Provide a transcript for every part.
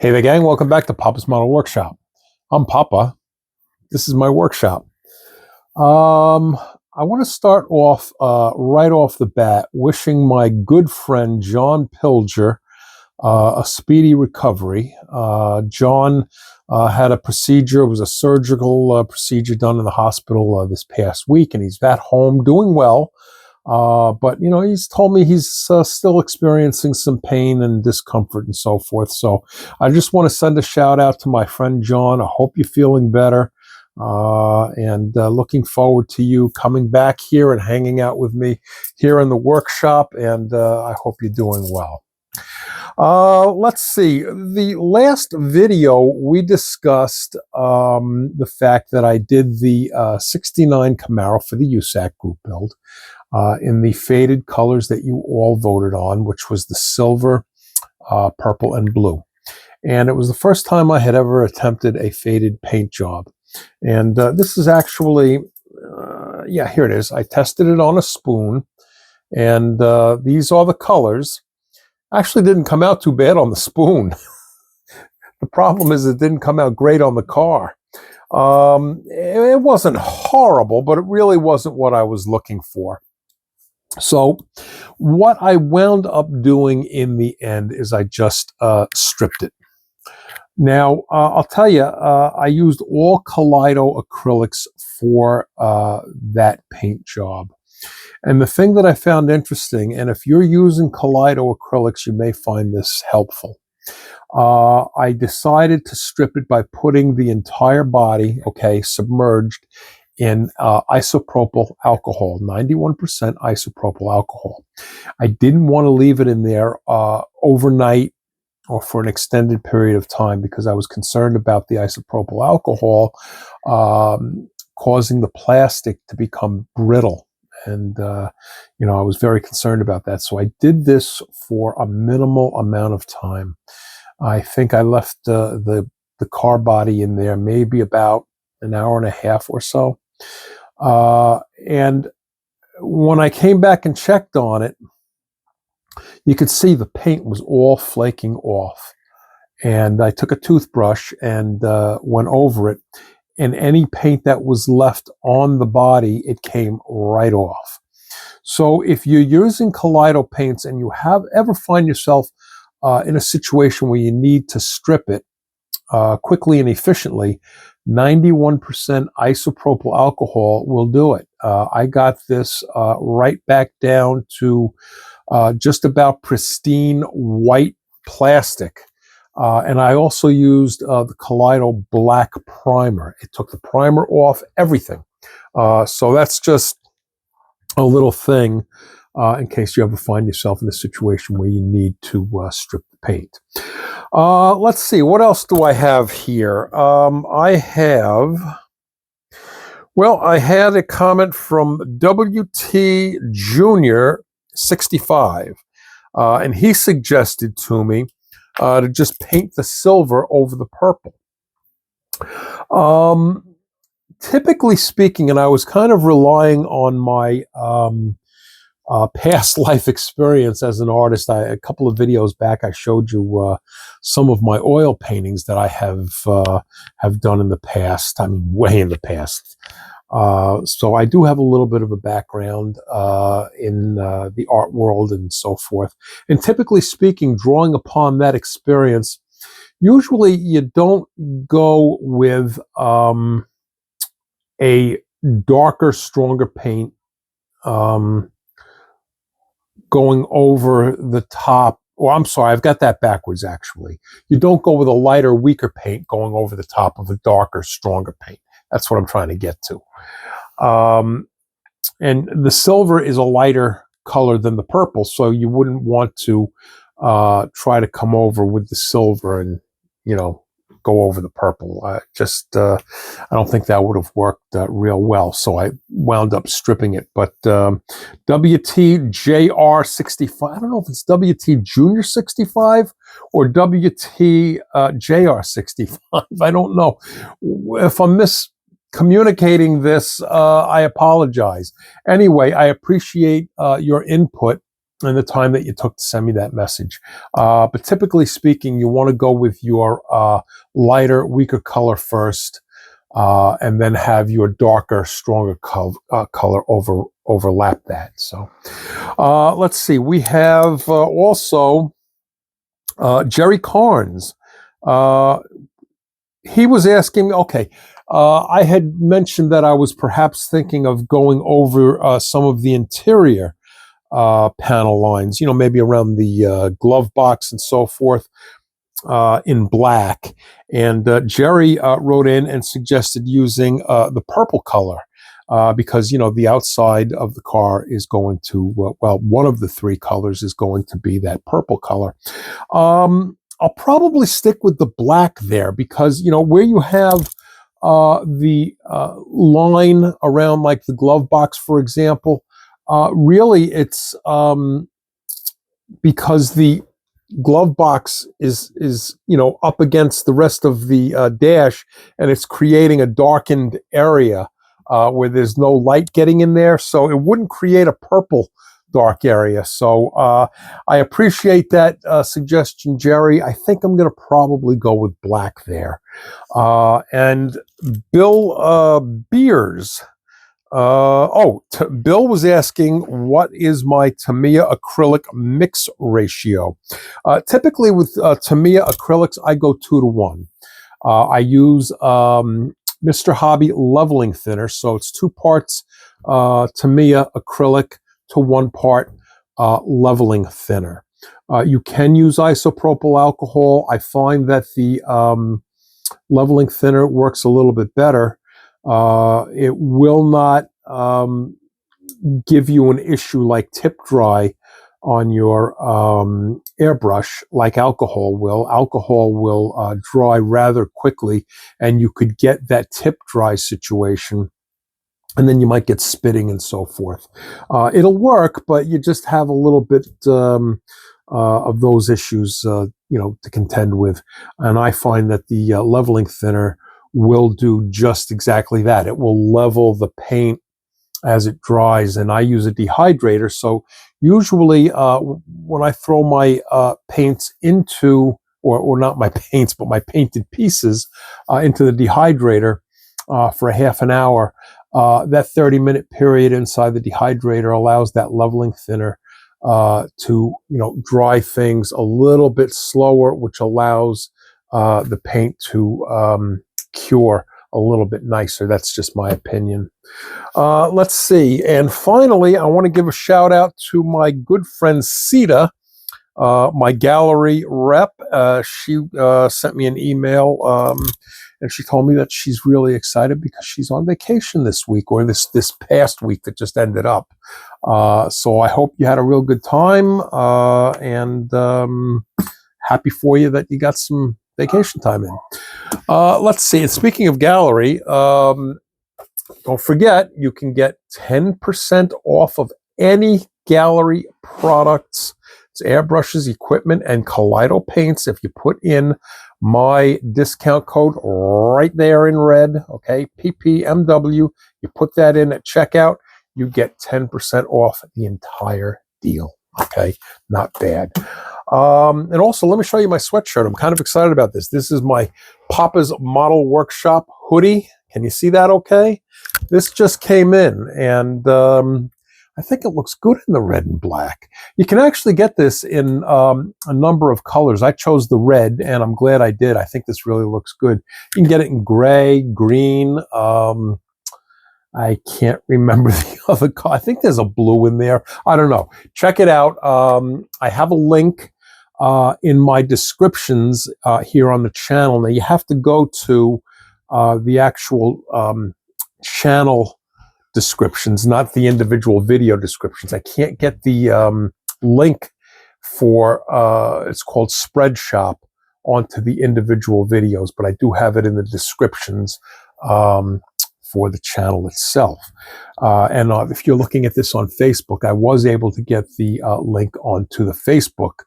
Hey there, gang. Welcome back to Papa's Model Workshop. I'm Papa. This is my workshop. I want to start off right off the bat wishing my good friend John Pilger a speedy recovery. John had a procedure. It was a surgical procedure done in the hospital this past week, and he's at home doing well. But he's told me he's still experiencing some pain and discomfort and so forth. So I just want to send a shout out to my friend John. I hope you're feeling better, and looking forward to you coming back here and hanging out with me here in the workshop. And I hope you're doing well. Let's see. The last video we discussed the fact that I did the 69 Camaro for the USAC group build. In the faded colors that you all voted on, which was the silver, purple, and blue. And it was the first time I had ever attempted a faded paint job. And this is actually, here it is. I tested it on a spoon, and these are the colors. Actually didn't come out too bad on the spoon. The problem is it didn't come out great on the car. It wasn't horrible, but it really wasn't what I was looking for. So what I wound up doing in the end is I just stripped it. Now, I'll tell you, I used all Kaleido acrylics for that paint job. And the thing that I found interesting, and if you're using Kaleido acrylics, you may find this helpful. I decided to strip it by putting the entire body, submerged in isopropyl alcohol, 91% isopropyl alcohol. I didn't want to leave it in there overnight or for an extended period of time because I was concerned about the isopropyl alcohol causing the plastic to become brittle. And, I was very concerned about that. So I did this for a minimal amount of time. I think I left the car body in there maybe about an hour and a half or so. And when I came back and checked on it, you could see the paint was all flaking off. And I took a toothbrush and went over it. And any paint that was left on the body, it came right off. So if you're using Kaleido paints and you ever find yourself in a situation where you need to strip it quickly and efficiently, 91% isopropyl alcohol will do it. I got this right back down to just about pristine white plastic. And I also used the Kaleido black primer. It took the primer off, everything. So that's just a little thing in case you ever find yourself in a situation where you need to strip the paint. Let's see, what else do I have here? I had a comment from WT Junior 65, and he suggested to me to just paint the silver over the purple. Typically speaking, and I was kind of relying on my past life experience as an artist. A couple of videos back, I showed you some of my oil paintings that I have done in the past. I mean, way in the past. So I do have a little bit of a background in the art world and so forth. And typically speaking, drawing upon that experience, usually you don't go with a darker, stronger paint going over the top. Well, I'm sorry, I've got that backwards, actually. You don't go with a lighter, weaker paint going over the top of a darker, stronger paint. That's what I'm trying to get to. And the silver is a lighter color than the purple, so you wouldn't want to try to come over with the silver and, go over the purple. I don't think that would have worked real well, so I wound up stripping it. But WTJR 65, I don't know if it's WT Junior 65 or WTJR 65. I don't know. If I'm miscommunicating this, I apologize. Anyway, I appreciate your input. and the time that you took to send me that message. But typically speaking, you want to go with your lighter, weaker color first, and then have your darker, stronger color overlap that. So let's see. We have also Jerry Carnes. He was asking me, okay, I had mentioned that I was perhaps thinking of going over some of the interior panel lines, maybe around the glove box and so forth, in black. And Jerry wrote in and suggested using the purple color because, the outside of the car is going to, one of the three colors is going to be that purple color. I'll probably stick with the black there because, where you have the line around like the glove box, for example, really it's because the glove box is up against the rest of the dash, and it's creating a darkened area where there's no light getting in there, so it wouldn't create a purple dark area. So I appreciate that suggestion, Jerry. I think I'm going to probably go with black there. And Bill Beers. Bill was asking, what is my Tamiya acrylic mix ratio? Typically with Tamiya acrylics, I go 2-to-1. I use Mr. Hobby leveling thinner, so it's 2 parts Tamiya acrylic to 1 part leveling thinner. You can use isopropyl alcohol. I find that the leveling thinner works a little bit better. It will not give you an issue like tip dry on your airbrush like alcohol will. Alcohol will dry rather quickly, and you could get that tip dry situation, and then you might get spitting and so forth. It'll work, but you just have a little bit of those issues, to contend with. And I find that the leveling thinner will do just exactly that. It will level the paint as it dries, and I use a dehydrator. So usually when I throw my paints into, or not my paints, but my painted pieces into the dehydrator for a half an hour, that 30-minute period inside the dehydrator allows that leveling thinner to dry things a little bit slower, which allows the paint to cure a little bit nicer. That's just my opinion. Let's see. And finally, I want to give a shout out to my good friend Sita, my gallery rep. She sent me an email and she told me that she's really excited because she's on vacation this week, or this past week that just ended up. So I hope you had a real good time, and happy for you that you got some vacation time in. Let's see. And speaking of gallery, don't forget, you can get 10% off of any gallery products. It's airbrushes, equipment, and Kaleido paints if you put in my discount code right there in red, okay, PPMW. You put that in at checkout, you get 10% off the entire deal, okay? Not bad. And also, let me show you my sweatshirt. I'm kind of excited about this. This is my Papa's Model Workshop hoodie. Can you see that okay? This just came in, and I think it looks good in the red and black. You can actually get this in a number of colors. I chose the red, and I'm glad I did. I think this really looks good. You can get it in gray, green. I can't remember the other color. I think there's a blue in there. I don't know. Check it out. I have a link in my descriptions here on the channel. Now, you have to go to the actual channel descriptions, not the individual video descriptions. I can't get the link for, it's called Spreadshop, onto the individual videos, but I do have it in the descriptions for the channel itself. And if you're looking at this on Facebook, I was able to get the link onto the Facebook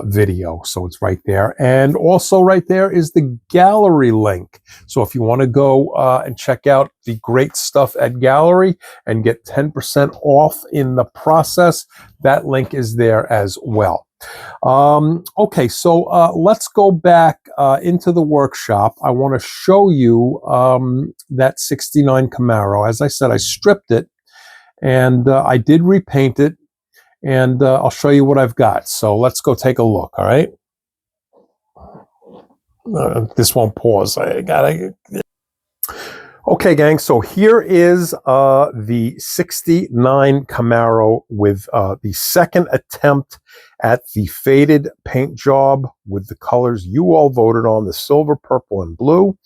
video. So it's right there. And also right there is the gallery link. So if you want to go and check out the great stuff at Gallery and get 10% off in the process, that link is there as well. Okay, so let's go back into the workshop. I want to show you that 69 Camaro. As I said, I stripped it and I did repaint it, and I'll show you what I've got. So let's go take a look, all right? This won't pause. I gotta... Okay, gang, so here is the 69 Camaro with the second attempt at the faded paint job with the colors you all voted on, the silver, purple, and blue.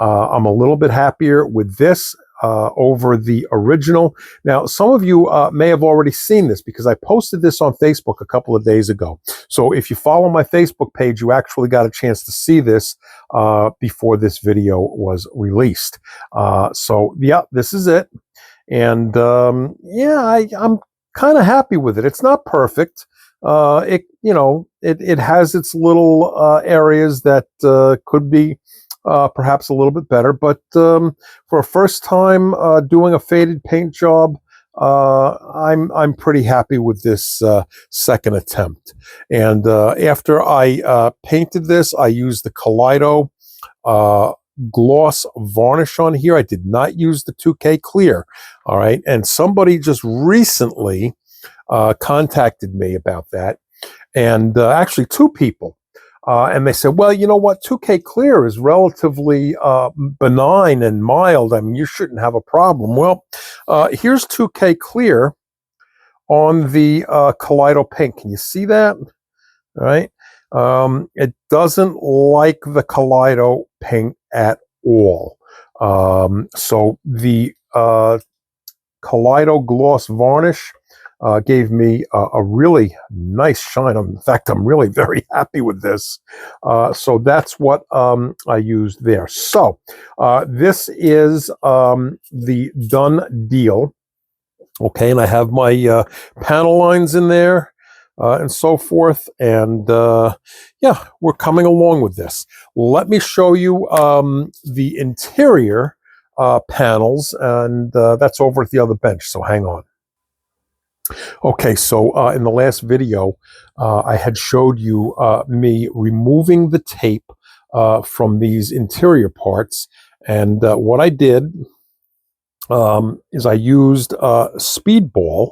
I'm a little bit happier with this over the original. Now, some of you may have already seen this because I posted this on Facebook a couple of days ago. So if you follow my Facebook page, you actually got a chance to see this before this video was released. So yeah, this is it. And yeah, I'm kind of happy with it. It's not perfect. It has its little areas that could be perhaps a little bit better, but for a first time doing a faded paint job, I'm pretty happy with this second attempt. And after I painted this, I used the Kaleido gloss varnish on here. I did not use the 2K clear. All right, and somebody just recently contacted me about that, and actually two people. And they said, well, you know what? 2K clear is relatively benign and mild. I mean, you shouldn't have a problem. Well, here's 2K clear on the Kaleido paint. Can you see that? All right. It doesn't like the Kaleido paint at all. So the Kaleido gloss varnish gave me a really nice shine. In fact, I'm really very happy with this. So that's what I used there. So this is the done deal. Okay, and I have my panel lines in there and so forth. And yeah, we're coming along with this. Let me show you the interior panels, and that's over at the other bench. So hang on. Okay, so in the last video, I had showed you me removing the tape from these interior parts. And what I did is I used Speedball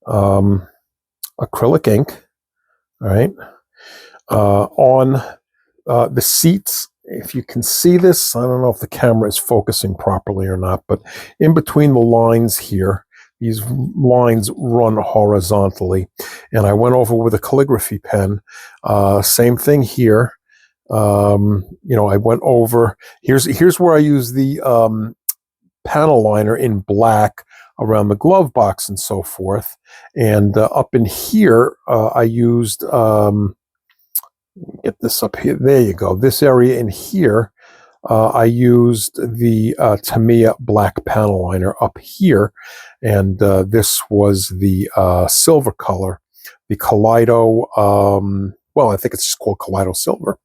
acrylic ink, all right, on the seats. If you can see this, I don't know if the camera is focusing properly or not, but in between the lines here, these lines run horizontally. And I went over with a calligraphy pen. Same thing here. I went over. Here's where I use the panel liner in black around the glove box and so forth. And up in here, I used, get this up here. There you go. This area in here, I used the Tamiya black panel liner up here, and this was the silver color, the Kaleido. Well, I think it's just called Kaleido Silver.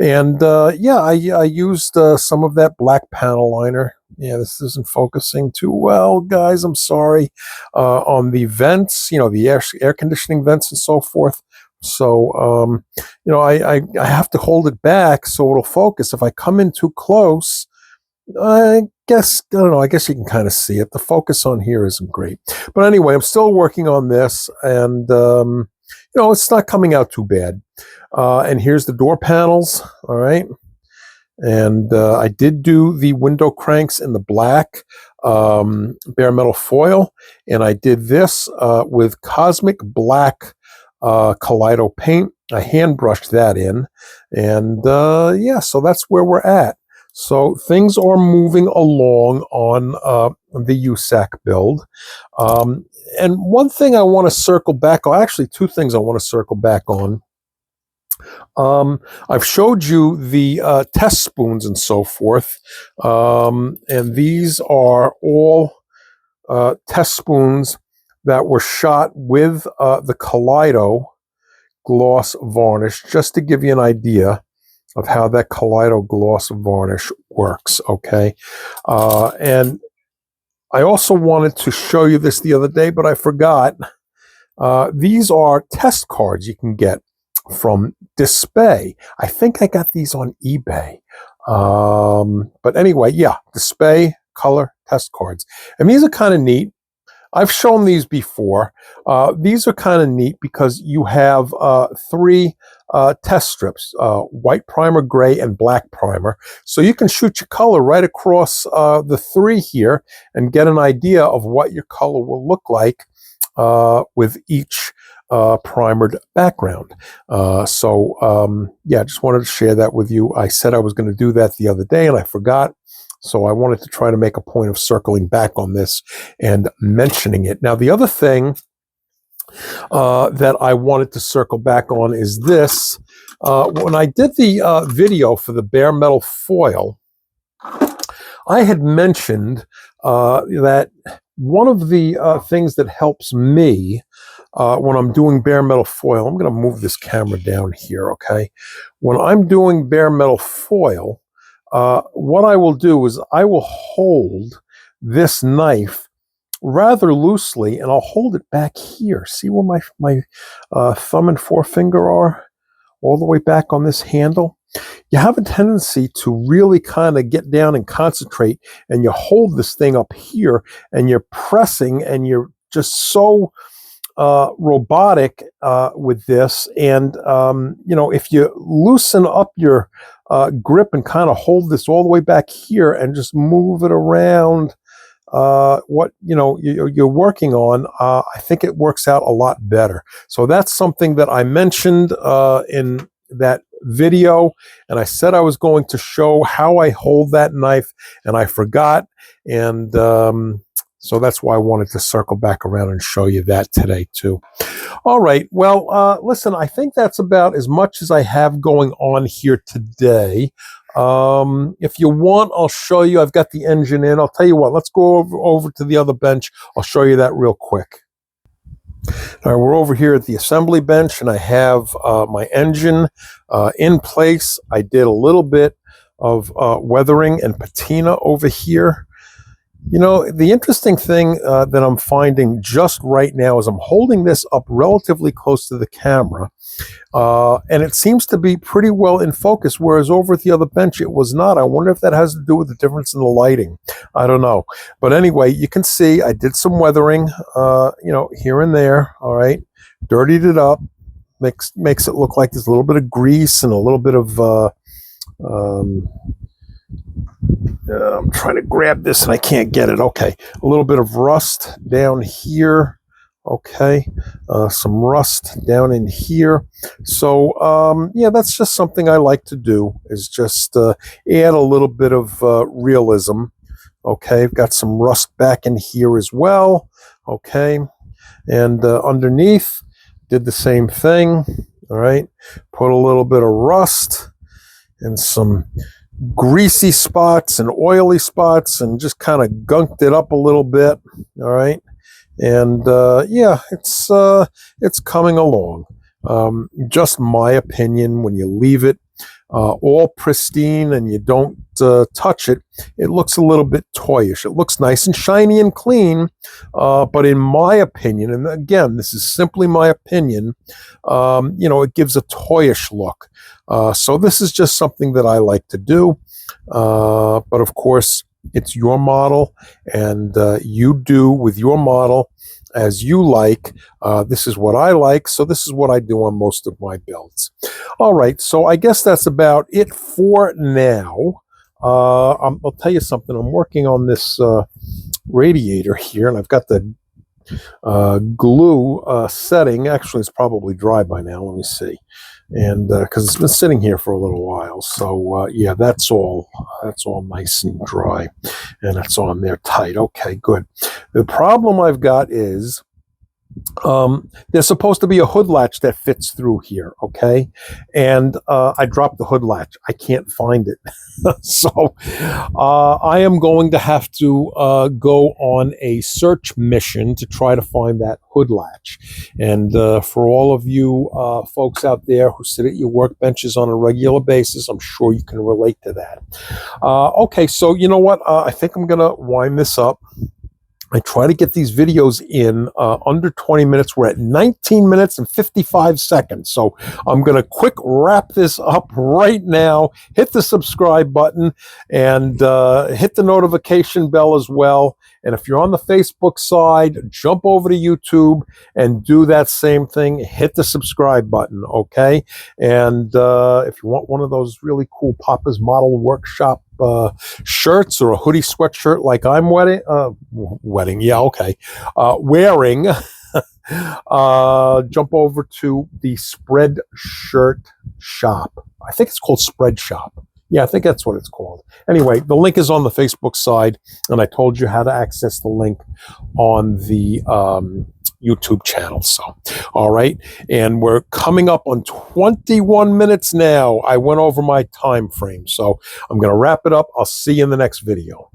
And yeah, I used some of that black panel liner. Yeah, this isn't focusing too well, guys. I'm sorry. On the vents, the air conditioning vents and so forth. So, I have to hold it back so it'll focus. If I come in too close, I guess you can kind of see it. The focus on here isn't great. But anyway, I'm still working on this, and, it's not coming out too bad. And here's the door panels, all right? And I did do the window cranks in the black bare metal foil, and I did this with Cosmic Black Kaleido paint. I hand brushed that in, and yeah, so that's where we're at. So things are moving along on the USAC build. And one thing I want to circle back on, actually two things I want to circle back on. I've showed you the test spoons and so forth, and these are all test spoons that were shot with the Kaleido gloss varnish, just to give you an idea of how that Kaleido gloss varnish works, okay? And I also wanted to show you this the other day, but I forgot. These are test cards you can get from Display. I think I got these on eBay. But anyway, yeah, Display color test cards. And these are kind of neat. I've shown these before. These are kind of neat because you have three test strips, white primer, gray, and black primer. So you can shoot your color right across the three here and get an idea of what your color will look like with each primered background. Yeah, I just wanted to share that with you. I said I was going to do that the other day and I forgot. So I wanted to try to make a point of circling back on this and mentioning it. Now, the other thing that I wanted to circle back on is this. When I did the video for the bare metal foil, I had mentioned that one of the things that helps me when I'm doing bare metal foil, I'm going to move this camera down here, okay? When I'm doing bare metal foil, what I will do is I will hold this knife rather loosely, and I'll hold it back here. See where my thumb and forefinger are? All the way back on this handle. You have a tendency to really kind of get down and concentrate, and you hold this thing up here, and you're pressing, and you're just so robotic with this. And if you loosen up your grip and kind of hold this all the way back here and just move it around what you're working on, I think it works out a lot better. So that's something that I mentioned in that video, and I said I was going to show how I hold that knife, and I forgot. And so that's why I wanted to circle back around and show you that today too. All right, well, listen, I think that's about as much as I have going on here today. If you want, I'll show you. I've got the engine in. I'll tell you what, let's go over to the other bench. I'll show you that real quick. All right, we're over here at the assembly bench, and I have my engine in place. I did a little bit of weathering and patina over here. You know, the interesting thing that I'm finding just right now is I'm holding this up relatively close to the camera, and it seems to be pretty well in focus, whereas over at the other bench it was not. I wonder if that has to do with the difference in the lighting. I don't know. But anyway, you can see I did some weathering, here and there, all right? Dirtied it up, makes it look like there's a little bit of grease and a little bit of... I'm trying to grab this and I can't get it. Okay, a little bit of rust down here. Okay, some rust down in here. So yeah, that's just something I like to do, is just add a little bit of realism. Okay, I've got some rust back in here as well. Okay, and underneath did the same thing. All right, put a little bit of rust and some greasy spots and oily spots, and just kind of gunked it up a little bit. All right, and yeah, it's coming along. Just my opinion. When you leave it all pristine and you don't touch it, it looks a little bit toyish. It looks nice and shiny and clean, but in my opinion, and again, this is simply my opinion, it gives a toyish look. So this is just something that I like to do. But of course, it's your model, and you do with your model as you like. This is what I like, so this is what I do on most of my builds. All right, so I guess that's about it for now. I'll tell you something. I'm working on this radiator here, and I've got the glue setting. Actually, it's probably dry by now. Let me see. And because it's been sitting here for a little while. So yeah, that's all nice and dry, and it's on there tight. Okay, good. The problem I've got is There's supposed to be a hood latch that fits through here, okay? And I dropped the hood latch. I can't find it. So I am going to have to go on a search mission to try to find that hood latch. And for all of you folks out there who sit at your workbenches on a regular basis, I'm sure you can relate to that. Okay, so you know what? I think I'm going to wind this up. I try to get these videos in under 20 minutes. We're at 19 minutes and 55 seconds. So I'm going to quick wrap this up right now. Hit the subscribe button and hit the notification bell as well. And if you're on the Facebook side, jump over to YouTube and do that same thing. Hit the subscribe button, okay? And if you want one of those really cool Papa's Model Workshop shirts or a hoodie sweatshirt like I'm wearing, jump over to the Spreadshirt shop. I think it's called Spread Shop. Yeah, I think that's what it's called. Anyway, the link is on the Facebook side, and I told you how to access the link on the YouTube channel. So, all right. And we're coming up on 21 minutes now. I went over my time frame. So I'm going to wrap it up. I'll see you in the next video.